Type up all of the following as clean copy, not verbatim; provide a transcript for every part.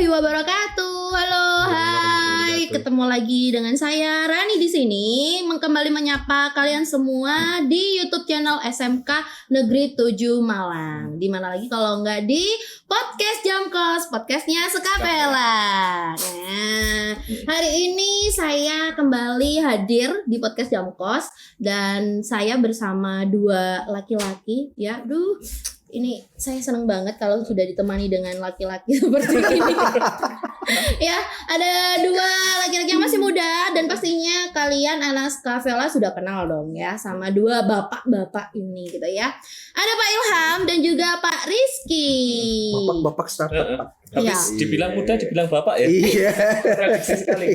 warahmatullahi wabarakatuh. Halo, hai. Ketemu lagi dengan saya Rani di sini, kembali menyapa kalian semua di YouTube channel SMK Negeri 7 Malang. Di mana lagi kalau nggak di podcast Jamkos, podcastnya Skavela. Nah, hari ini saya kembali hadir di podcast Jamkos dan saya bersama dua laki-laki. Ya, ini saya seneng banget kalau sudah ditemani dengan laki-laki seperti ini. Ya, ada dua laki-laki yang masih muda dan pastinya kalian anak Skavela sudah kenal dong ya sama dua bapak-bapak ini gitu ya. Ada Pak Ilham dan juga Pak Rizky. Bapak-bapak startup. Habis dibilang muda, dibilang bapak ya. Iya. Tradisi sekali.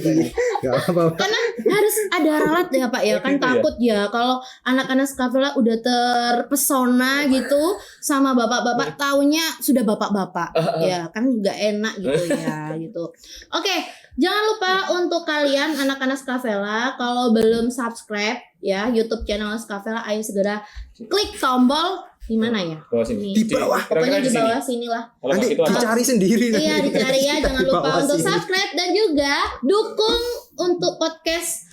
Gak apa-apa. Karena harus ada ralat ya Pak ya, kan Gitu ya. takut ya kalau anak-anak Skavela udah terpesona gitu sama bapak-bapak, taunya sudah bapak-bapak. Ya kan nggak enak gitu ya gitu. Oke, jangan lupa untuk kalian anak-anak Skavela kalau belum subscribe ya YouTube channel Skavela, ayo segera klik tombol di mana ya? Bawah sini. Di bawah. Pokoknya di sini. bawah sini lah. Kalau Nanti itu ada. dicari sendiri. Iya, dicari ya, jangan Di lupa bawah untuk sini. subscribe dan juga dukung untuk podcast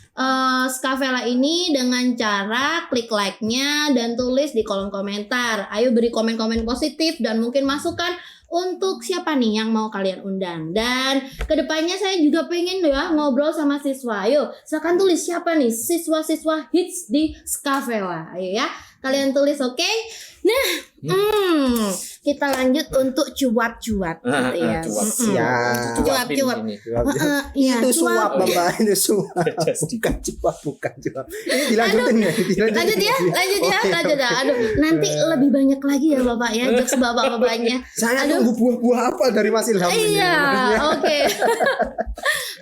Skavela ini dengan cara klik like-nya dan tulis di kolom komentar. Ayo beri komen-komen positif dan mungkin masukan untuk siapa nih yang mau kalian undang. Dan kedepannya saya juga pengen ya ngobrol sama siswa. Ayo silakan tulis siapa nih siswa-siswa hits di Skavela. Ayo ya, kalian tulis, oke? Nah, kita lanjut untuk cuap-cuap gitu ya. Cuap. Siap. Cuap-cuap. Ini. Iya, Itu suap cuap. Bapak, itu suap. Jadi. Bukan cuap. Ini dilanjutin ya, Lanjut ya. Aduh, nanti lebih banyak lagi ya Bapak ya, jokes bapak-bapaknya. Saya Aduh. tunggu buah-buah apa dari Mas Ilham ini? Iya, oke.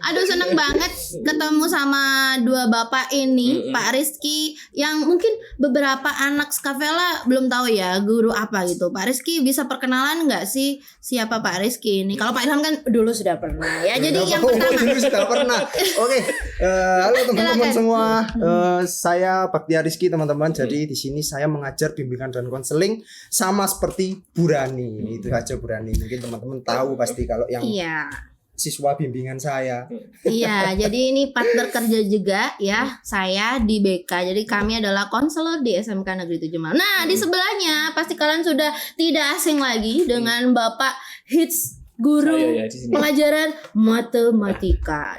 Aduh, seneng banget ketemu sama dua bapak ini, Pak Rizky, yang mungkin beberapa anak Skavela belum tahu ya guru apa gitu. Pak Rizky bisa perkenalan nggak sih siapa Pak Rizky ini? Kalau Pak Ilham kan dulu sudah pernah ya. Jadi yang pertama. Dulu sudah pernah. Oke, halo teman-teman Silakan. semua. Saya Bakti Rizky teman-teman. Jadi di sini saya mengajar bimbingan dan konseling sama seperti Bu Rani. Itu aja Bu Rani. Mungkin teman-teman tahu pasti kalau yang Iya. siswa bimbingan saya. Iya, jadi ini partner kerja juga ya, saya di BK. Jadi kami adalah konselor di SMK Negeri 7 Malang. Nah, di sebelahnya pasti kalian sudah tidak asing lagi dengan Bapak hits guru Saya ya di sini. pelajaran matematika.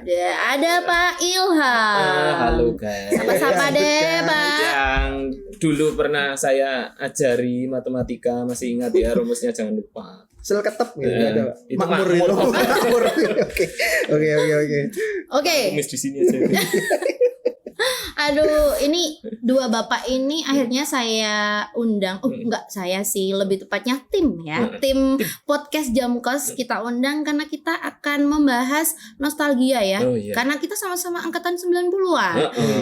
Ada Pak Ilham. Halo guys. Sapa-sapa deh, Pak. Yang dulu pernah saya ajari matematika, masih ingat ya rumusnya, jangan lupa. Sel ketep gitu Ya, ada. itu Makmur makmur. itu. Makmur. Oke. Oke. Rumus di sini aja. Aduh, ini dua bapak ini akhirnya saya undang. Enggak saya sih, lebih tepatnya tim ya. Tim podcast Jamkos kita undang karena kita akan membahas nostalgia ya. Oh, iya. Karena kita sama-sama angkatan 90-an.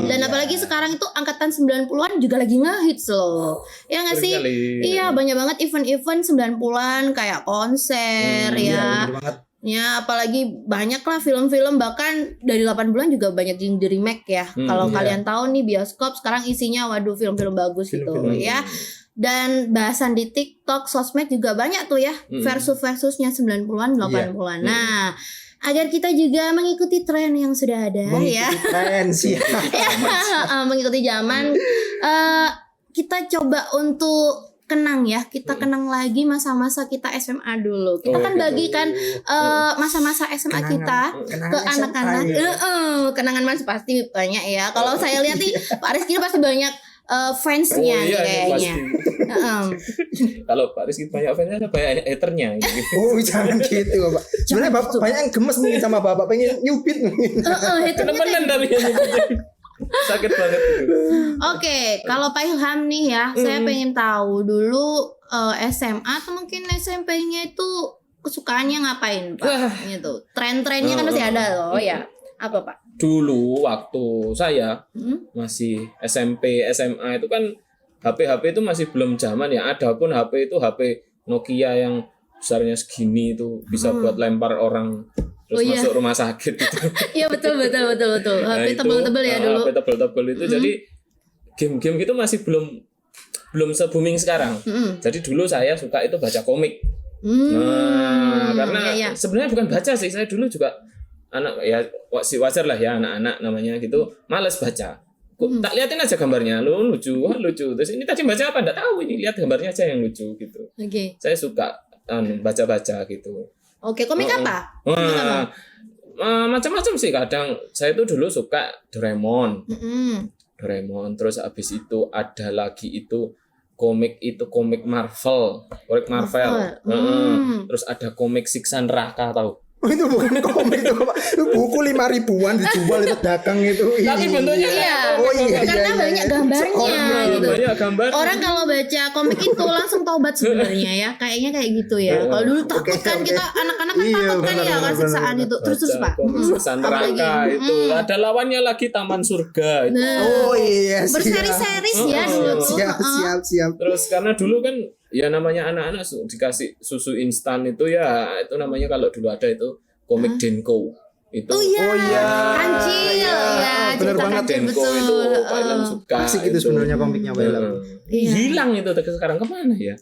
Dan Iya. apalagi sekarang itu angkatan 90-an juga lagi ngehits loh. Ya nggak sih? Iya, banyak banget event-event 90-an kayak konser ya. Bener banget. Ya, apalagi banyak lah film-film, bahkan dari 80-an juga banyak yang di remake ya. Kalau iya. kalian tahu nih bioskop sekarang isinya waduh film-film bagus gitu Film-film. ya. Dan bahasan di TikTok, sosmed juga banyak tuh ya, versus-versusnya 90-an, 80-an. Nah, agar kita juga mengikuti tren yang sudah ada ya. Mengikuti tren sih. Mengikuti zaman, kita coba untuk kenang ya, kita kenang lagi masa-masa kita SMA dulu. Kita kan bagikan masa-masa SMA kita ke anak-anak. Kenangan mas pasti banyak ya. Kalau saya lihat nih Pak Rizky pasti banyak fansnya nih kayaknya. Kalau Pak Rizky banyak fansnya, ada banyak haternya gitu. Oh, jangan gitu, Bapak. Sebenarnya Bapak banyak yang gemes mungkin sama Bapak, pengen nyubit mungkin. Temenan tapi sakit banget gitu. Oke, kalau Pak Ilham nih ya, saya pengen tahu dulu SMA atau mungkin SMP-nya itu kesukaannya ngapain Pak? Gitu. Tren-trennya kan masih ada loh ya. Apa Pak? Dulu waktu saya masih SMP, SMA itu kan HP itu masih belum zaman ya. Adapun HP itu HP Nokia yang besarnya segini itu bisa buat lempar orang terus masuk rumah sakit gitu. Iya betul. HP tebel-tebel ya dulu. HP tebel-tebel itu jadi game-game gitu masih belum se-booming sekarang. Jadi dulu saya suka itu baca komik. Karena iya. sebenarnya bukan baca sih, saya dulu juga anak ya wajar lah ya anak-anak namanya gitu, malas baca. Tak liatin aja gambarnya, lucu. Terus ini tadi baca apa? Enggak tahu, ini lihat gambarnya aja yang lucu gitu. Oke. Saya suka baca-baca gitu. Oke, komik apa? Komik apa? Macam-macam sih, kadang saya tuh dulu suka Doraemon. Mm-mm. Terus abis itu ada lagi itu komik Marvel. Terus ada komik Siksa Neraka, tahu? Oh, itu bukan komik itu Pak. Itu buku 5.000-an dijual itu dagang itu. Tapi bentuknya Iya. Oh iya, Karena iya, banyak iya. gambarnya gitu. banyak gambar. Orang kalau baca komik itu langsung taubat sebenarnya ya. Kayaknya kayak gitu ya. Kalau dulu takut kan oke. kita anak-anak kan Iya, takut kan ya benar, kan siksaan benar. itu. Terus Pak. Komik Siksa Neraka Apalagi? itu ada lawannya lagi Taman Surga itu. Nah, Oh iya, siap. berseri-seris ya dulu tuh. Siap. Terus karena dulu kan ya namanya anak-anak dikasih susu instan itu ya, itu namanya kalau dulu ada itu komik Denko itu. Oh iya. Oh iya. Kancil Iya. ya. Bener Cerita banget, kancil Denko betul. itu Pak Ilham suka. Asik itu sebenarnya komiknya Pak Ilham. Iya. Hilang itu sekarang kemana ya?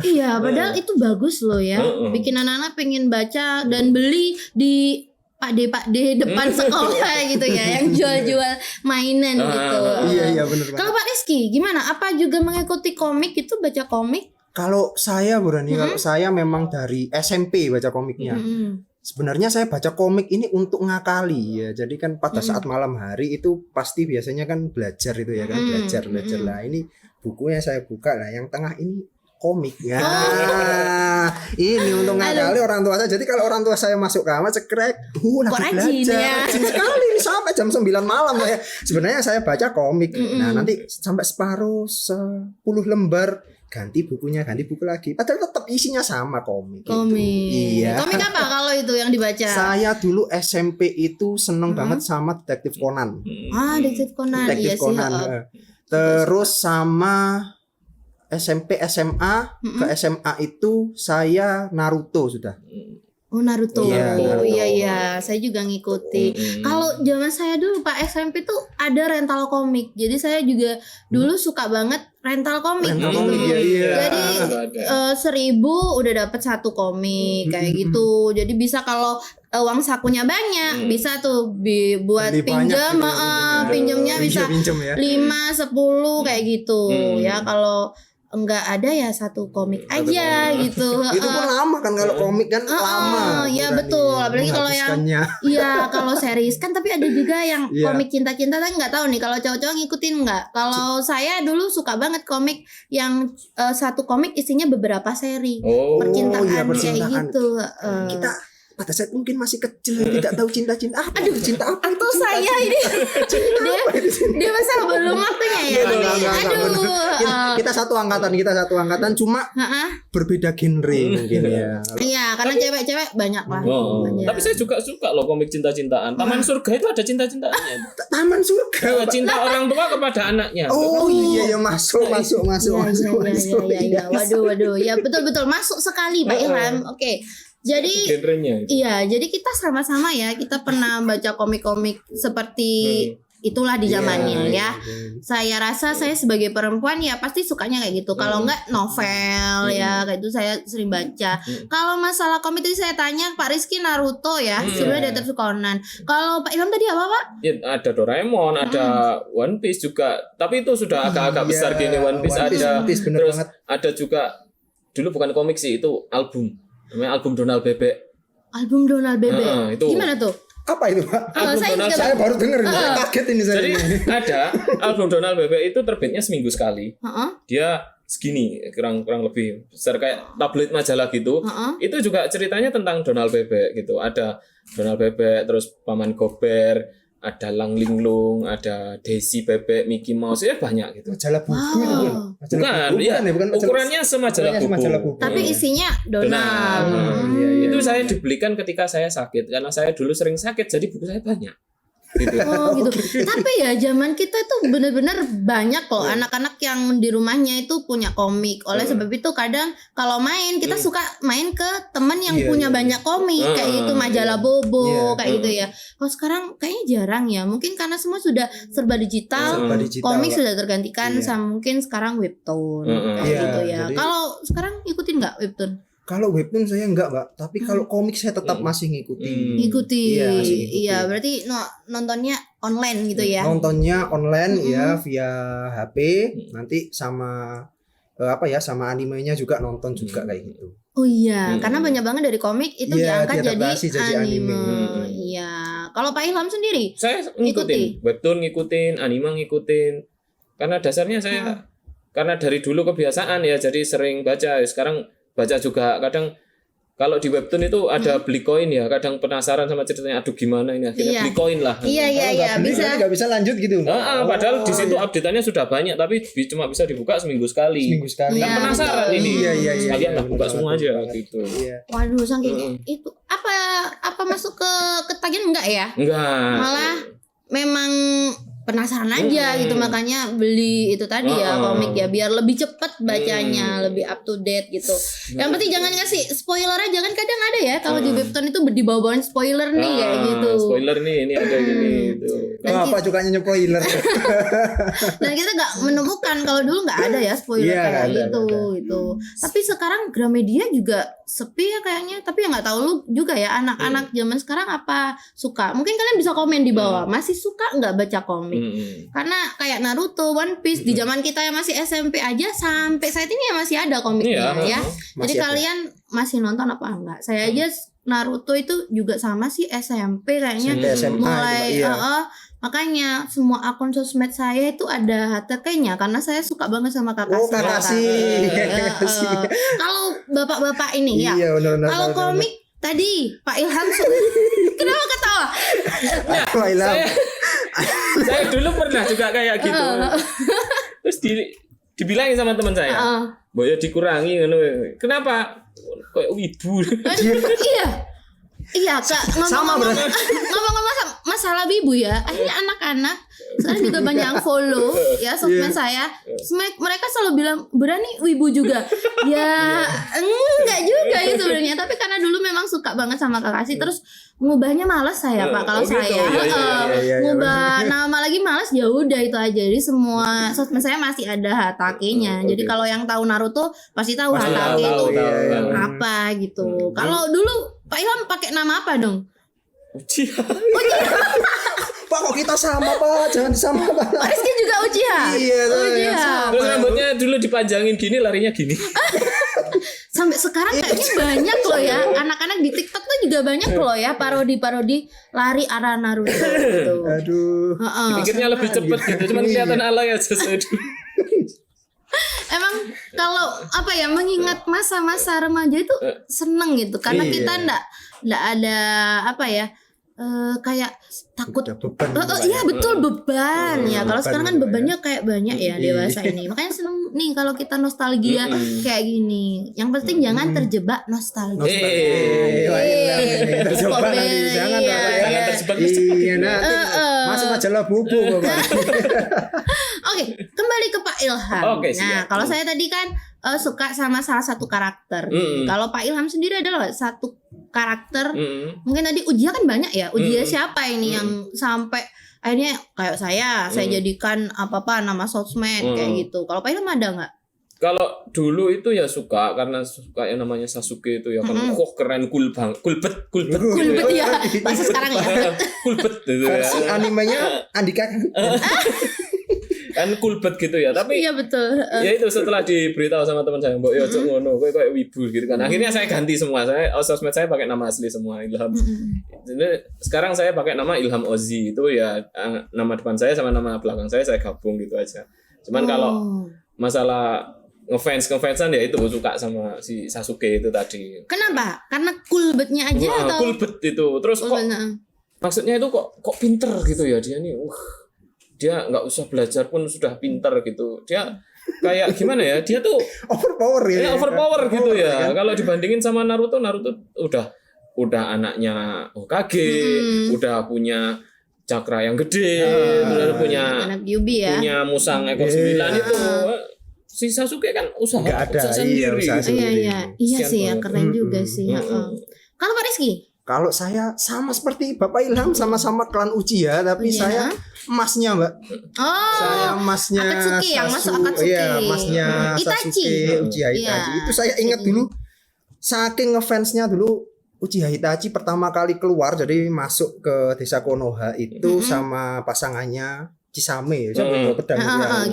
Iya, padahal itu bagus loh ya. Bikin anak-anak pengen baca dan beli di Pak D depan sekolah gitu ya, yang jual-jual mainan gitu. Iya benar banget. Kalau Pak Rizky gimana? Apa juga mengikuti komik itu, baca komik? Kalau saya kalau saya memang dari SMP baca komiknya. Sebenarnya saya baca komik ini untuk ngakali ya. Jadi kan pada saat malam hari itu pasti biasanya kan belajar itu ya kan, belajar lah. Ini bukunya saya buka lah, yang tengah ini komik ya. Ini untuk ngakali orang tua saya. Jadi kalau orang tua saya masuk kamar cekrek, lagi rajin belajar. ya. Rajin sekali ini sampai jam 9 malam ya. Sebenarnya saya baca komik. Nah, nanti sampai separuh 10 lembar ganti bukunya, ganti buku lagi. Padahal tetap isinya sama komik. Komik. Iya. Komik apa kalau itu yang dibaca? Saya dulu SMP itu seneng banget sama Detektif Conan. Detektif Conan. Detektif Iya Conan. sih. Terus sama SMP SMA ke SMA itu saya Naruto sudah. Oh Naruto. Iya, Naruto. Iya, saya juga ngikuti. Kalau zaman saya dulu Pak SMP tuh ada rental komik. Jadi saya juga dulu suka banget rental komik Rental gitu. komik, iya. Jadi 1.000 udah dapat satu komik kayak gitu. Jadi bisa kalau uang sakunya banyak, bisa tuh buat Beli banyak pinjam, gitu. pinjamnya bisa Pinjam ya. 5-10 kayak gitu. Ya kalau enggak ada ya satu komik aja gitu. Itu pun lama kan kalau komik kan lama. Iya bukan betul. nih, Apalagi kalau yang menghabiskannya. iya kalau series kan, tapi ada juga yang Iya. komik cinta-cinta. Saya nggak tahu nih kalau cowok-cowok ngikutin nggak. Kalau saya dulu suka banget komik yang satu komik isinya beberapa seri percintaan, iya, kayak percintaan. gitu. Kita pada saat mungkin masih kecil tidak tahu cinta-cinta. Aduh, cinta apa itu? Tuh saya ini dia masa belum waktunya ya. Enggak, Aduh. bener. Kita satu angkatan cuma berbeda genre mungkin ya. Iya, karena cewek-cewek banyak lah. Banyak. Tapi saya juga suka loh komik cinta-cintaan. Taman Surga itu ada cinta-cintaannya. Taman Surga. Cinta orang tua kepada anaknya. Oh iya masuk. Iya. Waduh. Ya betul masuk sekali Pak Ilham. Oke. Jadi Genrenya itu. iya, jadi kita sama-sama ya, kita pernah baca komik-komik seperti itulah di zamannya ya. Saya rasa saya sebagai perempuan ya pasti sukanya kayak gitu. Kalau enggak novel ya, kayak itu saya sering baca. Kalau masalah komik tadi saya tanya Pak Rizky Naruto ya, sebenarnya Detektif Conan. Kalau Pak Ilham tadi apa Pak? Ya, ada Doraemon, ada One Piece juga. Tapi itu sudah agak-agak besar gini One Piece ada. One Piece, bener Terus banget. ada juga dulu bukan komik sih, itu album. Namanya album Donald Bebek. Album Donald Bebek. Itu. Gimana tuh? Apa itu Pak? Album saya Donald juga- Saya baru denger ini. Kaget ini saya. Jadi ada album Donald Bebek itu terbitnya seminggu sekali. Heeh. Dia segini kurang lebih besar kayak tablet majalah gitu. Itu juga ceritanya tentang Donald Bebek gitu. Ada Donald Bebek, terus Paman Gober, ada Lang Linglung, ada Daisy Bebek, Mickey Mouse, ya banyak gitu. Majalah buku itu bukan? Majalah Bukan, buku ya, bukan majalah- ukurannya semajalah Ukurannya buku. buku. Tapi isinya Donald. Iya. Itu saya dibelikan ketika saya sakit karena saya dulu sering sakit, jadi buku saya banyak. Gitu. Oh gitu. Tapi ya zaman kita itu benar-benar banyak kok anak-anak yang di rumahnya itu punya komik. Oleh sebab itu kadang kalau main kita suka main ke teman yang punya banyak komik kayak gitu, majalah Bobo kayak gitu ya. Kalau sekarang kayaknya jarang ya. Mungkin karena semua sudah serba digital. Serba digital, Komik Pak. sudah tergantikan sama mungkin sekarang webtoon kayak Iya, gitu ya. jadi- Kalau sekarang ikutin nggak webtoon? Kalau webtoon saya enggak, Mbak. Tapi kalau komik saya tetap masih ngikutin. Ikuti. Iya, masih ngikutin. Iya, berarti nontonnya online gitu ya. Nontonnya online ya via HP, nanti sama sama animenya juga nonton juga kayak gitu. Oh iya, karena banyak banget dari komik itu Iya, diangkat jadi diadaptasi jadi anime. Iya. Kalau Pak Ilham sendiri? Saya ngikutin webtoon, ngikutin anime, ngikutin. Karena dasarnya saya karena dari dulu kebiasaan ya, jadi sering baca. Sekarang baca juga. Kadang kalau di webtoon itu ada beli koin ya, kadang penasaran sama ceritanya, aduh gimana ini, akhirnya beli koin lah. Iya, bisa. Nggak bisa lanjut gitu. Padahal di situ update-annya sudah banyak, tapi cuma bisa dibuka seminggu sekali. Kan Iya, penasaran ini. Iya. Sekalian lah buka semua aja gitu. Iya. Waduh, saking itu apa masuk ke ketagihan enggak ya? Enggak. Malah memang penasaran aja gitu, makanya beli itu tadi ya komik ya, biar lebih cepet bacanya, lebih up to date gitu. Yang penting jangan ngasih spoiler aja, kan kadang ada ya kalau di webtoon itu dibawa-bawain spoiler nih kayak gitu. Spoiler nih, ini ada gini gitu. Apa sukanya spoiler? Dan kita nggak menemukan, kalau dulu nggak ada ya spoiler kayak gitu. Tapi sekarang Gramedia juga sepi ya kayaknya. Tapi ya nggak tahu lu juga ya, anak-anak zaman sekarang apa suka. Mungkin kalian bisa komen di bawah, masih suka nggak baca komik? Karena kayak Naruto, One Piece di zaman kita yang masih SMP aja sampai saat ini ya masih ada komiknya ya. Jadi kalian masih nonton apa enggak? Saya aja Naruto itu juga sama sih SMP kayaknya. Mulai makanya semua akun sosmed saya itu ada HTK-nya karena saya suka banget sama Kakashi. Kalau bapak-bapak ini ya. Kalau komik tadi Pak Ilham kenapa ketawa? Pak Ilham. Saya dulu pernah juga kayak gitu. Terus dibilangin sama teman saya, "Boy dikurangi ngono." Kenapa? Kayak wibu. Iya, Kak. Ngomong-ngomong masalah wibu ya. Akhirnya anak-anak sekarang juga banyak yang follow ya sosmed saya. Mereka selalu bilang, "Berani wibu juga." Ya, enggak juga ya sebenarnya, tapi karena dulu memang suka banget sama Kakashi, terus ngubahnya malas saya Pak kalau saya. Ngubah nama lagi malas, ya udah itu aja. Jadi semua sosmed saya masih ada Hatake-nya. Jadi kalau yang tahu Naruto pasti tahu Hatake itu apa gitu. Kalau dulu Pak Ilham pakai nama apa dong? Uchiha. Pak, kok kita sama, Pak? Jangan sama, Pak. Pak Rizky juga Uchiha. Iya, Terus rambutnya dulu dipanjangin gini, larinya gini. Sampai sekarang kayaknya banyak loh ya, anak-anak di TikTok tuh juga banyak loh ya parodi-parodi lari arah Naruto gitu. Aduh. Pikirnya lebih cepet gitu, cuman kelihatan alay aja saya dulu. Emang kalau apa ya, mengingat masa-masa remaja itu seneng gitu karena kita ndak ada apa ya, kayak takut beban. Iya betul, beban ya. Kalau sekarang kan bebannya kayak banyak ya dewasa ini. Makanya seneng nih kalau kita nostalgia kayak gini. Yang penting jangan terjebak nostalgia. Terjebak nanti, jangan terjebak. Iya, nanti masuk majalah bubu, Bapak. Oke, kembali ke Pak Ilham. Nah, kalau saya tadi kan suka sama salah satu karakter. Kalau Pak Ilham sendiri adalah satu karakter. Mungkin tadi Ujiha kan banyak ya. Ujiha siapa ini yang sampai akhirnya kayak saya jadikan apa nama sosmed kayak gitu. Kalau Pak Ilham ada nggak? Kalau dulu itu ya suka karena suka yang namanya Sasuke itu ya kan, keren, kulbet ya, bahasa sekarang ya. Kulbet gitu ya. Versi animenya Andika kan kulbet gitu ya, tapi iya betul. Ya itu setelah diberitahu sama teman saya, "Mbok yo cuk ngono, kowe kayak wibu" gitu kan. Akhirnya saya ganti semua. Sosmed saya pakai nama asli semua, Ilham. Jadi sekarang saya pakai nama Ilham Ozi. Itu ya nama depan saya sama nama belakang saya gabung gitu aja. Cuman kalau masalah ngefansan ya itu suka sama si Sasuke itu tadi. Kenapa? Karena kulbetnya aja atau? Kulbet itu. Terus kok maksudnya itu kok pinter gitu ya dia nih. Dia nggak usah belajar pun sudah pinter gitu. Dia kayak gimana ya? Dia tuh overpower ya. Overpower gitu ya. Kalau dibandingin sama Naruto udah anaknya Hokage, udah punya cakra yang gede, udah punya anak Yubi ya. Punya musang ekor 9 itu. Si Sasuke kan usaha sendiri. Iya sih ya, keren juga sih. Kalau Pak Rizky? Kalau saya sama seperti Bapak Ilham, sama-sama klan Uchiha, tapi saya emasnya, Mbak. Saya emasnya Akatsuki yang masuk Akatsuki. Iya, emasnya Itachi. Sasuke Uchiha Itachi. Itu saya ingat dulu saking ngefansnya dulu Uchiha Itachi pertama kali keluar, jadi masuk ke desa Konoha itu sama pasangannya Kisame, pedang ya,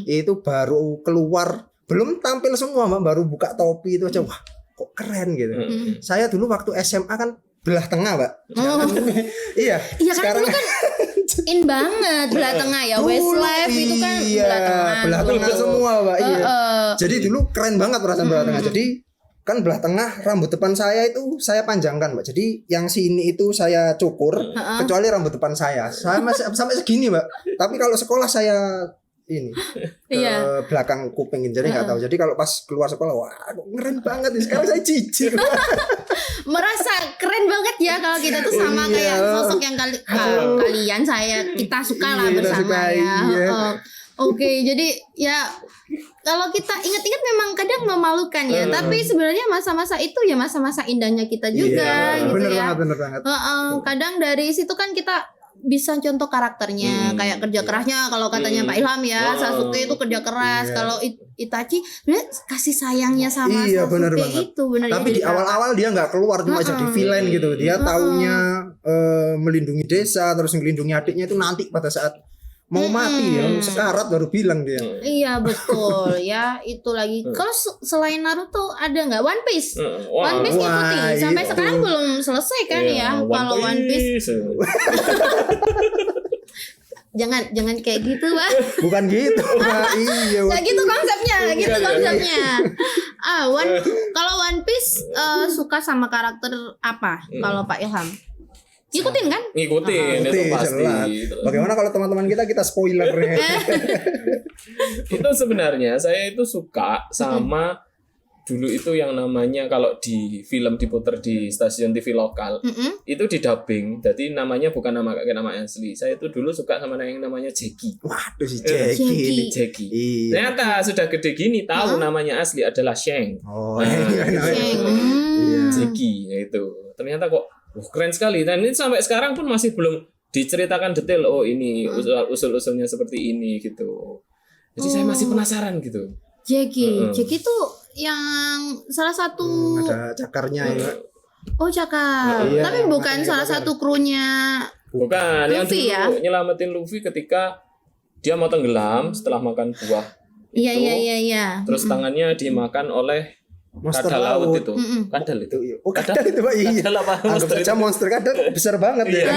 itu baru keluar, belum tampil semua Mbak, baru buka topi itu aja, wah kok keren gitu. Saya dulu waktu SMA kan belah tengah Mbak. Iya. Iya kan dulu kan in banget belah tengah ya, Westlife itu kan belah tengah semua Mbak. Iya. Jadi dulu keren banget perasaan belah tengah. Jadi kan belah tengah, rambut depan saya itu saya panjangkan Mbak. Jadi yang sini itu saya cukur, kecuali rambut depan saya. Saya masih sampai segini Mbak. Tapi kalau sekolah saya ini ke belakang kuping, jadi nggak tahu. Jadi kalau pas keluar sekolah, wah keren banget. Sekarang saya jijik. Merasa keren banget ya kalau kita tuh sama kayak sosok yang kalian kita suka lah bersama ya. Oke, jadi ya kalau kita ingat-ingat memang kadang memalukan ya, tapi sebenarnya masa-masa itu ya masa-masa indahnya kita juga gitu bener ya. Bener banget. Kadang dari situ kan kita bisa contoh karakternya, kayak kerja kerasnya kalau katanya Pak Ilham ya, Sasuke itu kerja keras, kalau Itachi sebenarnya kasih sayangnya sama Sasuke itu benar. Tapi di awal-awal dia nggak keluar, cuma jadi villain gitu. Dia taunya melindungi desa, terus melindungi adiknya itu nanti pada saat mau mati ya, sekarat baru bilang dia. Iya betul ya, itu lagi. Kalau selain Naruto ada nggak One Piece? One Piece ngikuti sampai sekarang belum selesai kan ya? Kalau One Piece jangan kayak gitu Pak. Bukan gitu Pak. Iya. Nggak gitu konsepnya, kalau One Piece suka sama karakter apa? Kalau Pak Ilham? Ngikutin kan? Ngikutin itu pasti. Bagaimana kalau teman-teman kita spoiler? Itu sebenarnya saya itu suka sama dulu itu yang namanya kalau di film diputer di stasiun TV lokal itu di dubbing, jadi namanya bukan kayak nama asli. Saya itu dulu suka sama yang namanya Jackie. Waduh si Jackie. Ternyata sudah gede gini tahu namanya asli adalah Shang. Shang. Jackie itu. Ternyata kok keren sekali, dan ini sampai sekarang pun masih belum diceritakan detail. Oh ini usul-usulnya seperti ini gitu. Jadi saya masih penasaran gitu. Jackie itu yang salah satu ada cakarnya ya. Oh cakar, tapi bukan salah satu krunya. Bukan, Luffy yang dulu nyelamatin Luffy ketika dia mau tenggelam setelah makan buah. Iya. Terus tangannya dimakan oleh monster kadal laut itu. Kadal itu. Oh, kadal itu Pak. Iya. Kadal apa? Anggap saja monster kadal besar banget ya.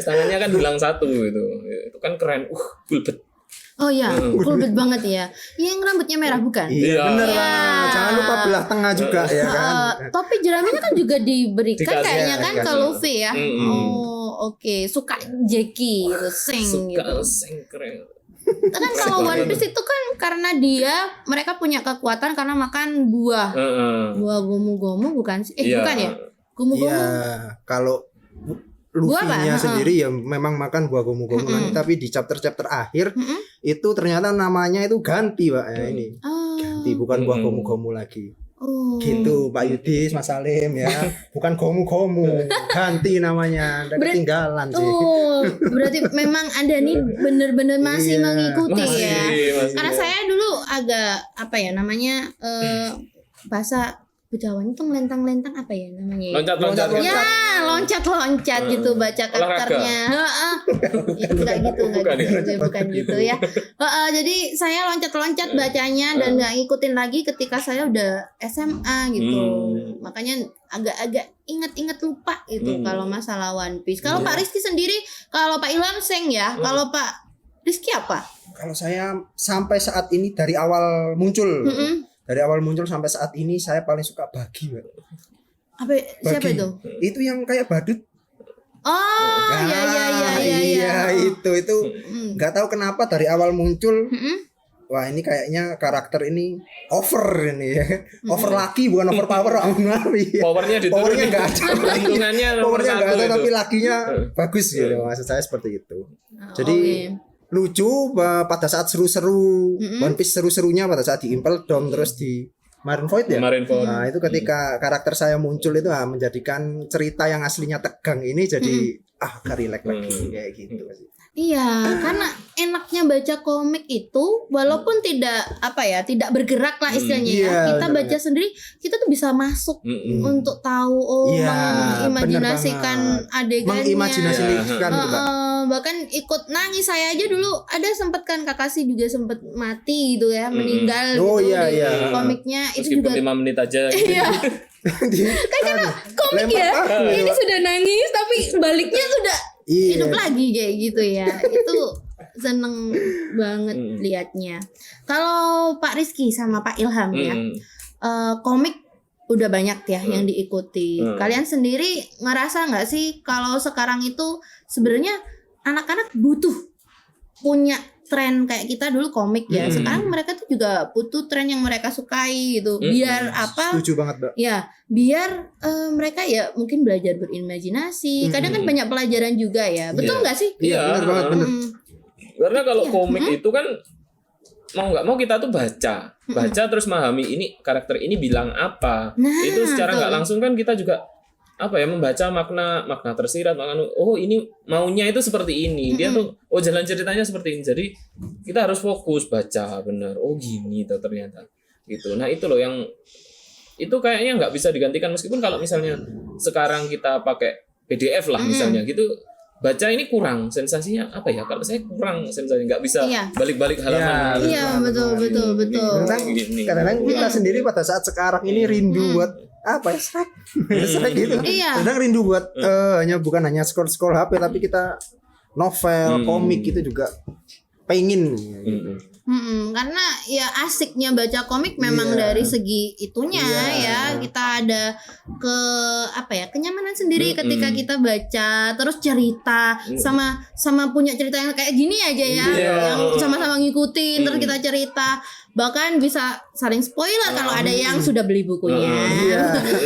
Tangannya kan hilang satu gitu. Itu kan keren. Bulbet. Oh iya, bulbet banget ya. Yang rambutnya merah bukan? Iya, bener lah. Jangan lupa belah tengah juga ya kan. Topi jeraminya kan juga diberikan kayaknya kan ke dikasih. Luffy ya. Oh, oke. Suka Jackie itu Seng gitu. Seng keren. Kan kalau One Piece itu kan karena mereka punya kekuatan karena makan buah. Buah gomu-gomu bukan sih? Bukan ya? Gomu-gomu. Iya, kalau Luffy-nya sendiri ya memang makan buah gomu-gomu nanti, tapi di chapter-chapter akhir itu ternyata namanya itu ganti Pak ya ini. Ganti, bukan buah gomu-gomu lagi. Gitu Pak Yudis, Mas Salim ya. Bukan gomu-gomu, ganti namanya. Udah ketinggalan sih. Berarti memang Anda nih bener-bener masih mengikuti ya. Karena saya dulu agak namanya bahasa Bejawanya tuh lentang-lentang apa ya namanya? Loncat-loncat. Ya, loncat-loncat gitu baca karakternya. Bukan gitu ya. Jadi saya loncat-loncat bacanya dan nggak ngikutin lagi ketika saya udah SMA gitu. Makanya agak-agak inget-inget lupa gitu kalau masalah One Piece. Kalau Pak Rizky sendiri, kalau Pak Ilham Seng ya, kalau Pak Rizky apa? Kalau saya sampai saat ini dari awal muncul. Dari awal muncul sampai saat ini saya paling suka Bagi, Mbak. Siapa itu? Itu yang kayak badut. Oh, iya. Itu nggak tahu kenapa dari awal muncul. Wah, ini kayaknya karakter ini over ini ya. Over laki bukan over power. Powernya nggak ada. Powernya nggak ada tapi lakinya bagus gitu. Maksud saya seperti itu. Jadi lucu pada saat seru-seru One Piece serunya pada saat di Impel Down terus di Marineford ya. Nah itu ketika karakter saya muncul itu menjadikan cerita yang aslinya tegang ini jadi agak relax lagi kayak gitu. Iya, karena enaknya baca komik itu walaupun tidak tidak bergerak lah istilahnya ya. Iya, Kita benar, baca sendiri, kita tuh bisa masuk untuk tahu Iya, mengimajinasikan adegannya. mengimajinasikan gitu, Mbak. Bahkan ikut nangis. Saya aja dulu ada sempat kan Kakashi juga sempat mati gitu ya, meninggal Oh, gitu iya, di iya. komiknya itu Meskipun juga 5 menit aja gitu. iya. Kan karena komik ya, ini sudah nangis tapi baliknya sudah Iya. hidup lagi kayak gitu ya. Itu seneng banget liatnya. Kalau Pak Rizky sama Pak Ilham ya, komik udah banyak ya yang diikuti. Kalian sendiri ngerasa nggak sih kalau sekarang itu sebenarnya anak-anak butuh punya tren kayak kita dulu komik ya. Sekarang mereka tuh juga butuh tren yang mereka sukai gitu. Biar apa? Setuju banget, Mbak. Ya, biar mereka ya mungkin belajar berimajinasi. Kadang kan banyak pelajaran juga ya. Betul nggak sih? Iya, benar banget, benar. Karena kalau komik itu kan mau nggak mau kita tuh baca terus memahami ini karakter ini bilang apa. Nah, itu secara nggak betul. langsung kan kita juga membaca makna tersirat, makna ini maunya itu seperti ini. Dia tuh jalan ceritanya seperti ini. Jadi kita harus fokus baca benar. Oh gini tuh ternyata. Gitu. Nah, itu loh yang itu kayaknya nggak bisa digantikan meskipun kalau misalnya sekarang kita pakai PDF lah misalnya gitu. Baca ini kurang sensasinya kalau saya kurang sensasinya nggak bisa Iya. balik-balik halaman. Iya, betul. Kadang-kadang kita sendiri pada saat sekarang ini rindu buat Shrek. Shrek gitu. Iya. Kadang rindu buat bukan hanya scroll HP tapi kita novel, komik itu juga pengen gitu. Karena ya asiknya baca komik memang dari segi itunya ya, kita ada kenyamanan sendiri ketika kita baca terus cerita sama punya cerita yang kayak gini aja ya, yang sama-sama ngikutin terus kita cerita, bahkan bisa saling spoiler kalau ada yang sudah beli bukunya,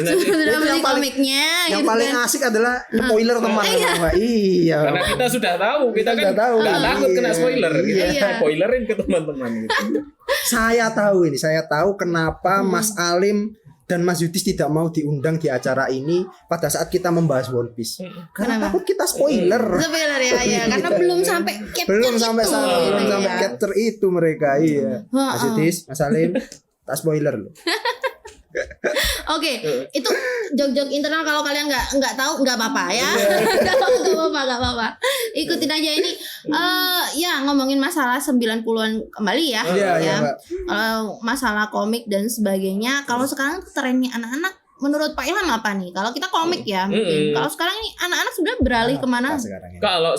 sudah beli komiknya. Yang gitu paling kan. asik adalah spoiler teman-teman, Mbak. Iya. Karena kita sudah tahu, kita kan nggak takut kena spoiler, kita spoilerin ke teman-teman gitu. Saya tahu kenapa Mas Alim dan Mas Yudis tidak mau diundang di acara ini pada saat kita membahas One Piece. Karena takut kita spoiler. Spoiler ya, karena belum sampai capture Belum sampai itu, sana, belum gitu sampai ya. capture itu mereka. Iya. Mas Yudis, Mas Alim, tak spoiler loh. Oke, itu jok-jok internal kalau kalian nggak tahu nggak apa-apa ya, nggak apa-apa. Ikutin aja ini. Ya ngomongin masalah 90-an kembali ya. Iya, Mbak. Masalah komik dan sebagainya. Kalau sekarang trennya anak-anak, menurut Pak Ilham apa nih? Kalau kita komik ya mungkin. Kalau sekarang ini anak-anak sudah beralih kemana? Kalau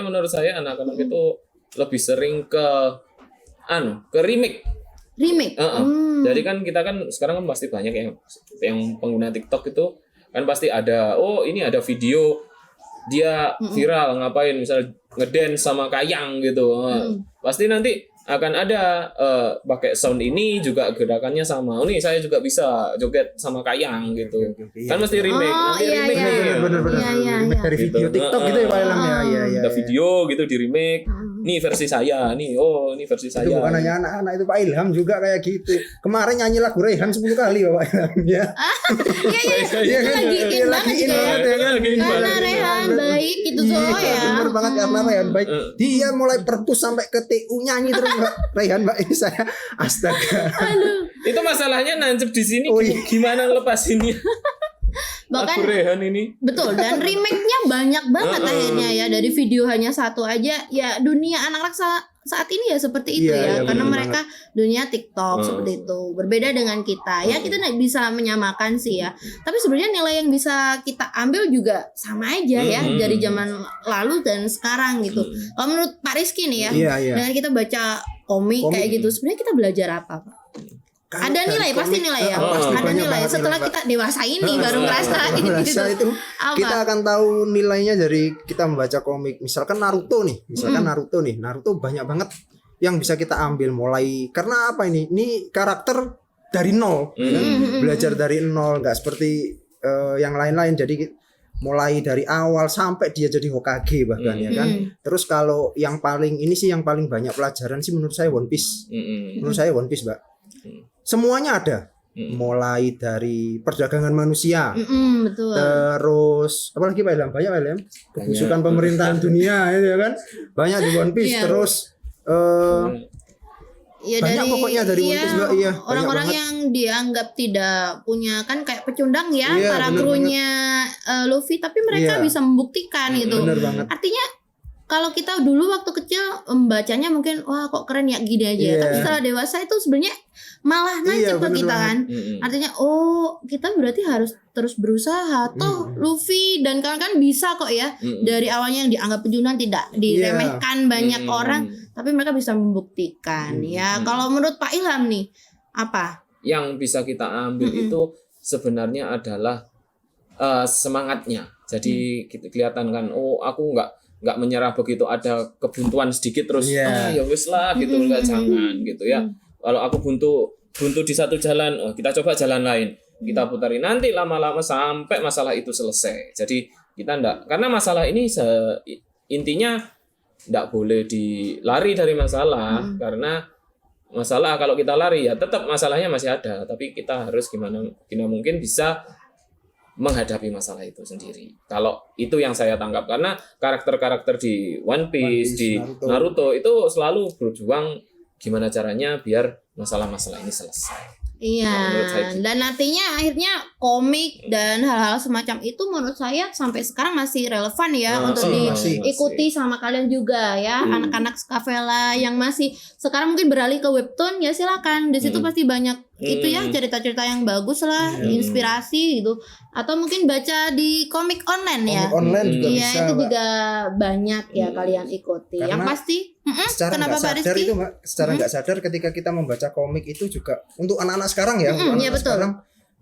menurut saya anak-anak itu lebih sering ke remake. Jadi kan kita kan sekarang kan pasti banyak yang pengguna TikTok itu kan pasti ada ini ada video dia viral ngapain misalnya ngedance sama kayang gitu. Pasti nanti akan ada pakai sound ini juga gerakannya sama. Nih saya juga bisa joget sama kayang gitu. Kan mesti remake. Nanti remake nih. Benar-benar. Remake dari video TikTok gitu ya Pak Ilham ya. Iya. Ada video gitu di remake. Nih versi saya, ini versi saya. Itu bukan hanya anak-anak, itu Pak Ilham juga kayak gitu. Kemarin nyanyi lagu Rehan 10 kali Pak Ilham ya. Iya kan? Lagi in banget juga ya. Karena Rehan baik itu tuh ya. Bener banget karena Rehan baik. Dia mulai perpus sampai ke TU nyanyi terus Mbak. Rehan Mbak ini saya astaga. Itu masalahnya nancep di sini. Gimana ngelepasinnya? Bahkan Aku Rehan ini. Betul, dan remake-nya banyak banget akhirnya ya. Dari video hanya satu aja ya, dunia anak-anak saat ini ya seperti itu ya. Karena mereka dunia TikTok seperti itu. Berbeda dengan kita. Ya kita nggak bisa menyamakan sih ya. Tapi sebenarnya nilai yang bisa kita ambil juga sama aja ya dari zaman lalu dan sekarang gitu. Kalau menurut Pak Rizky nih ya, dengan kita baca komik kayak gitu, sebenarnya kita belajar apa, Pak? Ada nilai, pasti nilai ya. Ada nilai. Setelah kita dewasa ini baru ngerasain gitu. Itu kita akan tahu nilainya dari kita membaca komik. Misalkan Naruto nih. Naruto banyak banget yang bisa kita ambil mulai. Karena apa ini? Ini karakter dari nol. Belajar dari nol, nggak seperti yang lain-lain. Jadi mulai dari awal sampai dia jadi Hokage bahkan ya kan. Terus kalau yang paling banyak pelajaran sih menurut saya One Piece. Menurut saya One Piece, Mbak. Semuanya ada. mulai dari perdagangan manusia, betul. terus apalagi Pak Ilham, banyak Pak Ilham, kebusukan pemerintahan dunia itu ya kan, banyak di One Piece, terus ya banyak pokoknya dari One Piece juga, orang-orang yang dianggap tidak punya kan kayak pecundang ya, Iya, para bener krunya Luffy, tapi mereka bisa membuktikan gitu. Bener banget. Artinya kalau kita dulu waktu kecil membacanya mungkin wah kok keren ya gini aja, tapi setelah dewasa itu sebenarnya malah nancep ke kita kan. Artinya oh kita berarti harus terus berusaha. Toh Luffy dan kawan-kawan bisa kok ya, dari awalnya yang dianggap pecundang tidak diremehkan banyak orang, tapi mereka bisa membuktikan ya. Kalau menurut Pak Ilham nih apa yang bisa kita ambil itu sebenarnya adalah semangatnya. Jadi kelihatan kan, oh aku nggak menyerah begitu ada kebuntuan sedikit terus ya wis lah gitu, nggak, jangan gitu ya. Kalau aku buntu di satu jalan, oh kita coba jalan lain, kita putari, nanti lama-lama sampai masalah itu selesai. Jadi kita enggak, karena masalah ini intinya enggak boleh dilari dari masalah, karena masalah kalau kita lari ya tetap masalahnya masih ada, tapi kita harus gimana mungkin bisa menghadapi masalah itu sendiri. Kalau itu yang saya tangkap, karena karakter-karakter di One Piece, di Naruto itu selalu berjuang gimana caranya biar masalah-masalah ini selesai. Iya, dan nantinya akhirnya komik dan hal-hal semacam itu menurut saya sampai sekarang masih relevan ya untuk diikuti sama kalian juga ya, anak-anak Skavela yang masih sekarang mungkin beralih ke webtoon ya silakan, di situ pasti banyak itu ya cerita-cerita yang bagus lah, inspirasi gitu, atau mungkin baca di komik online ya. Komik online juga iya, bisa. itu juga banyak ya kalian ikuti. Karena yang pasti secara nggak sadar itu Mbak, secara nggak sadar ketika kita membaca komik itu juga untuk anak-anak sekarang ya, anak-anak sekarang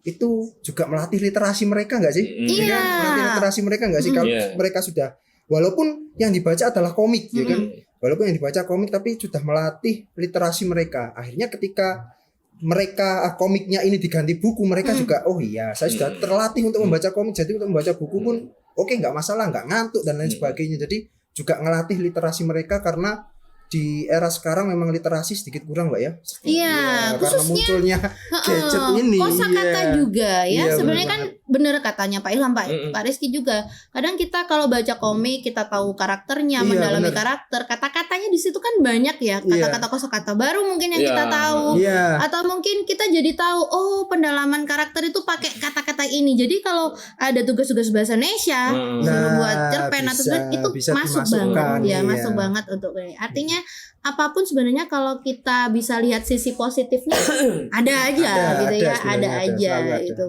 itu juga melatih literasi mereka nggak sih? Iya. Melatih literasi mereka nggak sih kalau mereka sudah, walaupun yang dibaca adalah komik ya kan, walaupun yang dibaca komik tapi sudah melatih literasi mereka. Akhirnya ketika mereka komiknya ini diganti buku, mereka juga oh iya saya sudah terlatih untuk membaca komik, jadi untuk membaca buku pun oke, nggak masalah, nggak ngantuk dan lain sebagainya. Jadi juga ngelatih literasi mereka, karena di era sekarang memang literasi sedikit kurang Mbak ya. Iya, karena khususnya munculnya gadget ini. Kosakata juga ya. Iya, sebenarnya kan bener katanya Pak Ilham, Pak Rizky juga. Kadang kita kalau baca komik kita tahu karakternya, mendalami karakter, kata-katanya di situ kan banyak ya, kata-kata kosakata baru mungkin yang kita tahu. Atau mungkin kita jadi tahu oh pendalaman karakter itu pakai kata-kata ini. Jadi kalau ada tugas-tugas bahasa Indonesia suruh buat cerpen atau itu masuk banget ya, masuk banget untuk ini. Artinya apapun sebenarnya kalau kita bisa lihat sisi positifnya ada aja gitu.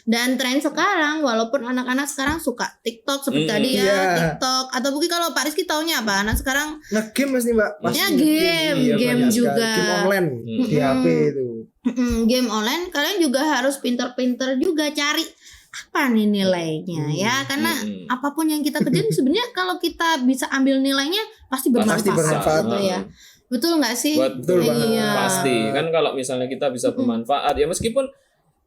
Dan tren sekarang walaupun anak-anak sekarang suka TikTok seperti tadi ya, TikTok, atau mungkin kalau Pak Rizky taunya apa, anak sekarang nge-game pasti Mbak, ya game juga, game online di HP itu. Game online kalian juga harus pinter-pinter juga cari apa nih nilainya ya, karena apapun yang kita kerjain sebenarnya kalau kita bisa ambil nilainya pasti bermanfaat gitu ya. Betul nggak sih? Betul banget. Pasti kan kalau misalnya kita bisa bermanfaat ya, meskipun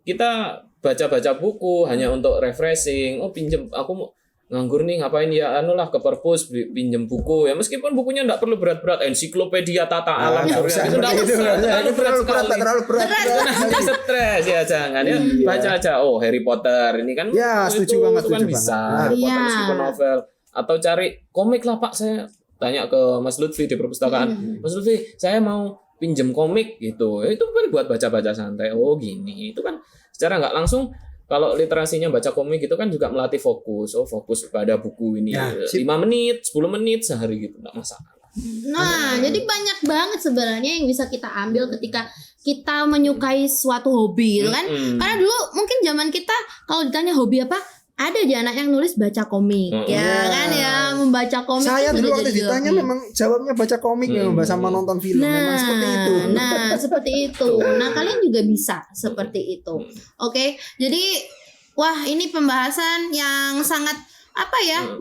kita baca-baca buku hanya untuk refreshing, oh pinjem aku mau nganggur nih ngapain ya, anulah ke perpus pinjem buku ya, meskipun bukunya enggak perlu berat-berat, ensiklopedia tata alam surya itu enggak terlalu berat nanti stres ya, jangan ya, baca aja oh Harry Potter ini kan ya, setuju banget, itu kan bisa Harry Potter meskipun novel, atau cari komik lah Pak, saya tanya ke Mas Lutfi di perpustakaan, Mas Lutfi saya mau pinjem komik gitu, itu kan buat baca-baca santai, oh gini, itu kan secara nggak langsung. Kalau literasinya baca komik itu kan juga melatih fokus. Oh, fokus pada buku ini 5 menit, 10 menit sehari gitu, enggak masalah. Nah, jadi banyak banget sebenarnya yang bisa kita ambil ketika kita menyukai suatu hobi gitu kan. Karena dulu mungkin zaman kita kalau ditanya hobi apa, ada aja anak yang nulis baca komik kan ya, membaca komik. Saya dulu waktu ditanya memang jawabnya baca komik memang sama nonton film, memang seperti itu. Nah, seperti itu. Nah, kalian juga bisa seperti itu. Oke. Jadi wah, ini pembahasan yang sangat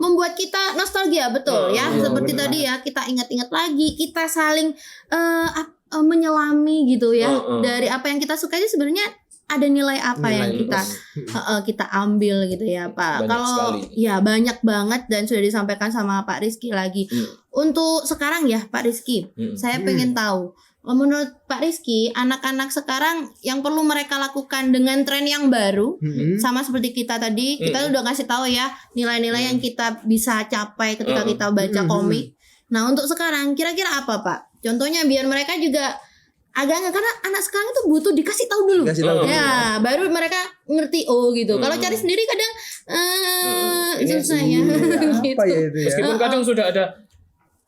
membuat kita nostalgia, betul ya. Seperti tadi ya, kita ingat-ingat lagi, kita saling menyelami gitu ya. Dari apa yang kita suka itu sebenarnya ada nilai apa yang kita ambil gitu ya Pak. Kalau ya banyak banget dan sudah disampaikan sama Pak Rizky lagi. Untuk sekarang ya Pak Rizky, saya pengen tahu menurut Pak Rizky, anak-anak sekarang yang perlu mereka lakukan dengan tren yang baru, sama seperti kita tadi, kita udah ngasih tahu ya nilai-nilai yang kita bisa capai ketika kita baca komik. Nah, untuk sekarang kira-kira apa, Pak? Contohnya biar mereka juga agak nggak, karena anak sekarang itu butuh dikasih tahu dulu. Ya, baru mereka ngerti gitu. Kalau cari sendiri kadang susah ya. Apa ya itu ya? Meskipun kadang sudah ada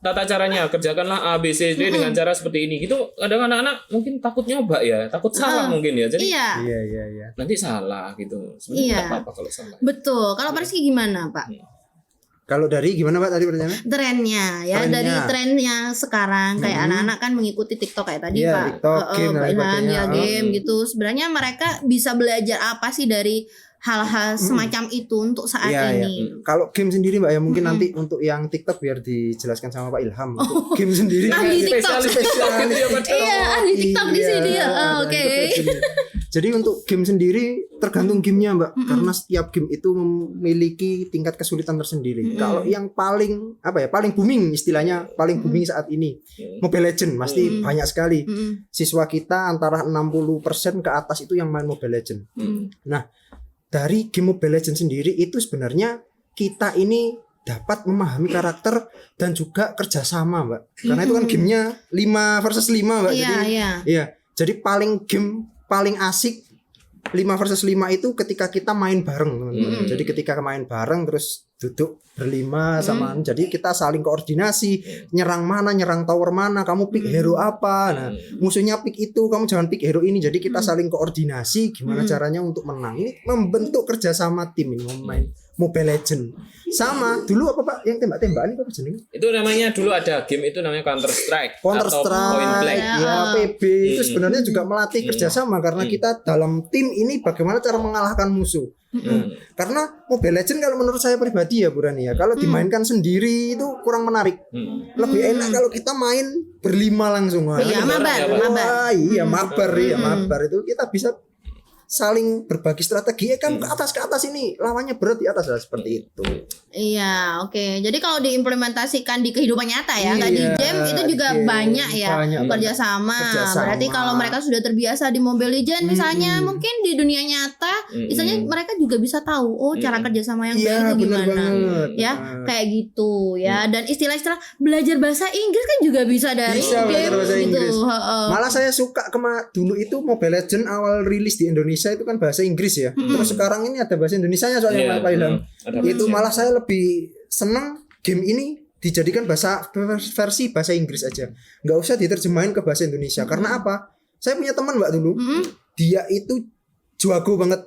tata caranya, kerjakanlah A, B, C, D dengan cara seperti ini. Gitu kadang anak-anak mungkin takut nyoba ya, takut salah mungkin ya. Jadi Iya. nanti salah gitu. Sebenarnya nggak apa-apa kalau salah. Betul. Kalau Pak Rizky gimana, Pak? Kalau dari gimana Pak tadi pertanyaannya? Trennya ya, dari trennya sekarang kayak anak-anak kan mengikuti TikTok kayak tadi Iya, Pak. TikTok, game, dan sebagainya. Ya, game gitu. Sebenarnya mereka bisa belajar apa sih dari hal-hal semacam itu untuk saat ini? Kalau game sendiri Mbak ya mungkin nanti untuk yang TikTok biar dijelaskan sama Pak Ilham. Untuk game sendiri Ahli TikTok. spesialis. Iya, ahli TikTok di sini ya. Oke. Jadi untuk game sendiri tergantung gamenya Mbak, karena setiap game itu memiliki tingkat kesulitan tersendiri. Kalau yang paling paling booming istilahnya, paling booming saat ini Mobile Legends pasti banyak sekali. Siswa kita antara 60% ke atas itu yang main Mobile Legends. Nah, dari game Mobile Legends sendiri itu sebenarnya kita ini dapat memahami karakter dan juga kerjasama Mbak. Karena itu kan gamenya 5 versus 5 Mbak. Jadi paling asik 5 versus 5 itu ketika kita main bareng teman-teman. Jadi ketika main bareng terus duduk berlima sama, jadi kita saling koordinasi, nyerang mana, nyerang tower mana, kamu pick hero apa, nah musuhnya pick itu, kamu jangan pick hero ini. Jadi kita saling koordinasi gimana caranya untuk menang. Ini membentuk kerjasama tim ini main Mobile Legends. Sama dulu apa Pak yang tembak-tembakan itu apa jenenge? Itu namanya dulu ada game itu namanya Counter Strike atau Point Blank. Ya, PB itu sebenarnya juga melatih kerjasama karena kita dalam tim ini bagaimana cara mengalahkan musuh. Karena Mobile Legends kalau menurut saya pribadi ya Bu Rani ya, kalau dimainkan sendiri itu kurang menarik. Lebih enak kalau kita main berlima langsung. Iya, mabar itu kita bisa saling berbagi strategi kan ke atas ini lawannya berat di atas lah, seperti itu. Iya, oke. Jadi kalau diimplementasikan di kehidupan nyata ya, nggak di game itu juga banyak ya kerjasama. Berarti kalau mereka sudah terbiasa di Mobile Legends misalnya, mungkin di dunia nyata, misalnya mereka juga bisa tahu cara kerjasama yang baik itu gimana, ya kayak gitu ya. Dan istilah-istilah belajar bahasa Inggris kan juga bisa dari game gitu. Malah saya suka dulu itu Mobile Legends awal rilis di Indonesia itu kan bahasa Inggris ya. Terus sekarang ini ada bahasa Indonesianya soalnya Pak Ilham. Itu malah saya lebih senang game ini dijadikan versi bahasa Inggris aja. Nggak usah diterjemahin ke bahasa Indonesia. Karena apa? Saya punya teman Mbak dulu. Dia itu jago banget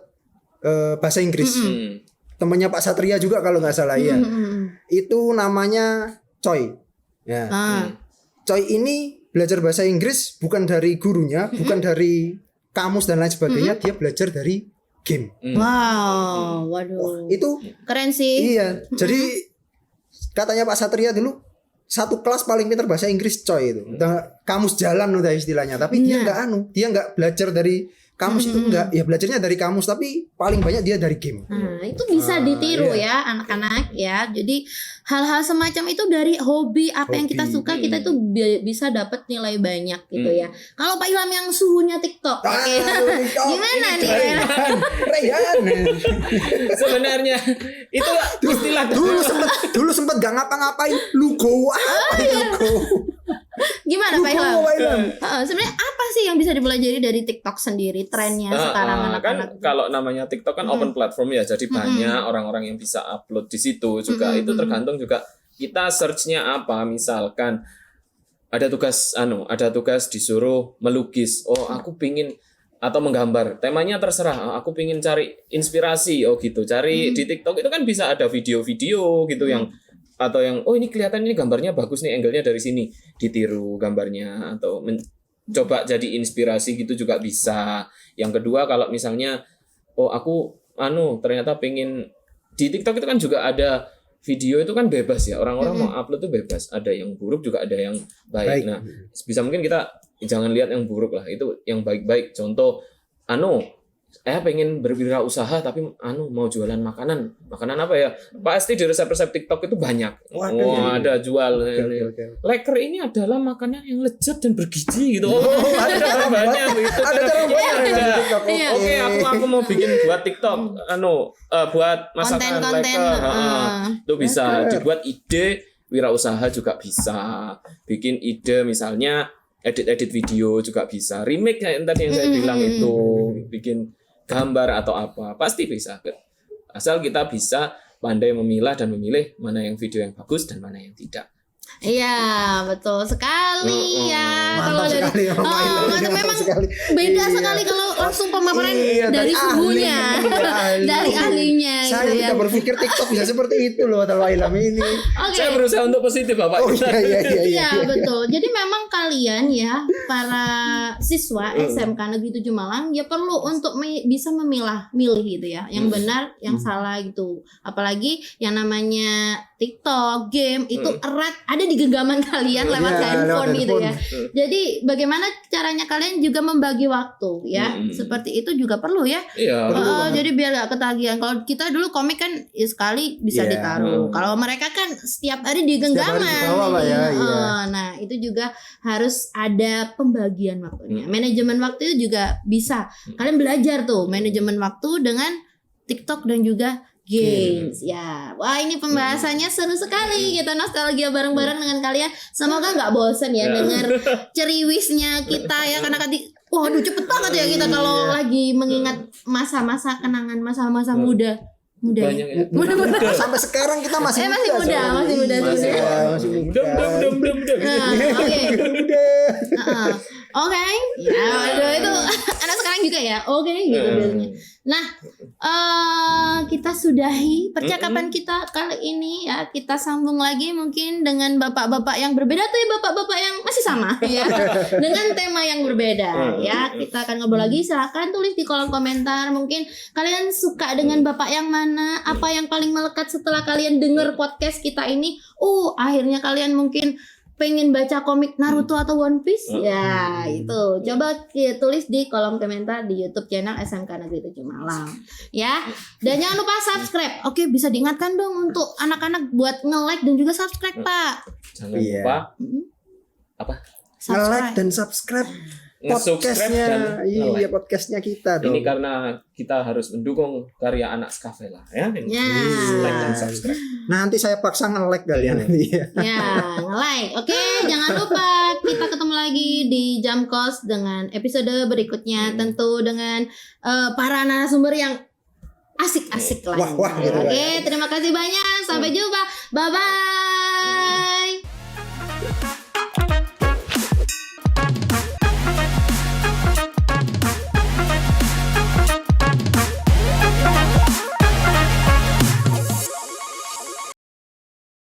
bahasa Inggris. Temannya Pak Satria juga kalau nggak salah ya. Itu namanya Choi. Ya. Choi ini belajar bahasa Inggris bukan dari gurunya, bukan dari kamus dan lain sebagainya, dia belajar dari game. Wow, waduh. Itu keren sih. Iya. Jadi katanya Pak Satria dulu satu kelas paling pintar bahasa Inggris Choi itu. Udah kamus jalan udah istilahnya, tapi dia nggak belajar dari kamus itu enggak, ya belajarnya dari kamus tapi paling banyak dia dari game. Nah, itu bisa ditiru ya anak-anak ya. Jadi hal-hal semacam itu dari hobi apa yang kita suka, kita itu bisa dapat nilai banyak gitu ya. Kalau Pak Ilham yang suhunya TikTok, gimana nih? Rayhan. Sebenarnya itu istilah dulu sempat gak ngapa-ngapain, lugo apa lugo. Gimana Pak Ilham? Sebenarnya apa sih yang bisa dipelajari dari TikTok sendiri, trennya sekarang anak-anak? Kan kalau namanya TikTok kan open platform ya, jadi banyak orang-orang yang bisa upload di situ juga. Itu tergantung juga kita searchnya apa. Misalkan ada tugas disuruh melukis. Oh, aku pingin atau menggambar. Temanya terserah. Aku pingin cari inspirasi. Oh gitu. Cari di TikTok itu kan bisa ada video-video gitu yang atau yang ini kelihatan ini gambarnya bagus nih, angle-nya dari sini, ditiru gambarnya atau coba jadi inspirasi gitu juga bisa. Yang kedua kalau misalnya aku ternyata pengen di TikTok itu kan juga ada video itu kan bebas ya, orang-orang mau upload itu bebas, ada yang buruk juga ada yang baik. Nah bisa mungkin kita jangan lihat yang buruk lah, itu yang baik-baik. Contoh pengen berwirausaha tapi mau jualan makanan apa ya, pasti di resep-resep TikTok itu banyak. Waduh. Ada jual Oke. leker ini adalah makanan yang lezat dan bergizi gitu. Ada banyak gitu. Ada cara banyak ya di TikTok. Iya. Oke, aku mau bikin buat TikTok, buat masakan Konten-konten, leker. Itu bisa dibuat ide wirausaha juga bisa. Bikin ide misalnya edit video juga bisa. Remake kayak tadi yang saya bilang itu, bikin gambar atau apa, pasti bisa. Asal kita bisa pandai memilah dan memilih mana yang video yang bagus dan mana yang tidak. Iya, betul sekali ya. Kalau Mantap sekali dari mantap memang sekali. beda Iya. sekali kalau langsung pemaparan Iya, dari ahli, suhunya, ahli. dari ahlinya Saya gitu ya. tidak berpikir TikTok bisa seperti itu loh Hotel Wailam ini. Oke. Saya berusaha untuk positif, Bapak. Oh iya. Iya, betul. Jadi memang kalian ya para siswa SMK Negeri 7 Malang ya perlu untuk bisa milih gitu ya, yang benar, yang salah gitu. Apalagi yang namanya TikTok, game itu erat ada di genggaman kalian lewat Iya, handphone lewat gitu ya. handphone. Jadi bagaimana caranya kalian juga membagi waktu ya? Seperti itu juga perlu ya. Iya. Jadi biar gak ketagihan. Kalau kita dulu komik kan ya sekali bisa Iya. ditaruh. Kalau mereka kan setiap hari di genggaman. Setiap hari dibawa, Pak, ya, iya. Nah itu juga harus ada pembagian waktunya. Manajemen waktu itu juga bisa. Kalian belajar tuh manajemen waktu dengan TikTok dan juga games ya. Wah ini pembahasannya seru sekali. Kita nostalgia bareng-bareng dengan kalian. Semoga nggak bosen ya dengar ceriwisnya kita ya, karena waduh cepet banget ya kita kalau lagi mengingat masa-masa kenangan, masa-masa muda Banyak ya. ya. Muda. Sampai sekarang kita masih Masih muda, soalnya. masih muda. Masih muda. Mudah. Nah, oke. Muda. Oke. Ya, waduh itu anak sekarang juga ya. Oke gitu biasanya. Nah, kita sudahi percakapan kita kali ini ya. Kita sambung lagi mungkin dengan bapak-bapak yang berbeda tuh ya, bapak-bapak yang masih sama ya. Dengan tema yang berbeda ya. Kita akan ngobrol lagi. Silahkan tulis di kolom komentar. Mungkin kalian suka dengan bapak yang mana? Apa yang paling melekat setelah kalian dengar podcast kita ini? Akhirnya kalian mungkin pengen baca komik Naruto atau One Piece ya itu coba tulis di kolom komentar di YouTube channel SMK Negeri 7 Malang ya, dan jangan lupa subscribe. Oke, bisa diingatkan dong untuk anak-anak buat nge-like dan juga subscribe Pak. Jangan lupa Nge-like dan subscribe nge-subscribe podcastnya. dan Iya, nge-like. podcastnya kita dong. Ini karena kita harus mendukung karya anak Skavela ya. Ya. Like dan subscribe. Nanti saya paksa nge-like kalian nanti ya. Ya, nge-like. Oke, jangan lupa kita ketemu lagi di Jam Kos dengan episode berikutnya, tentu dengan para narasumber yang asik-asik lah. Wah, gitu. Oke, terima kasih banyak. Sampai jumpa. Bye bye.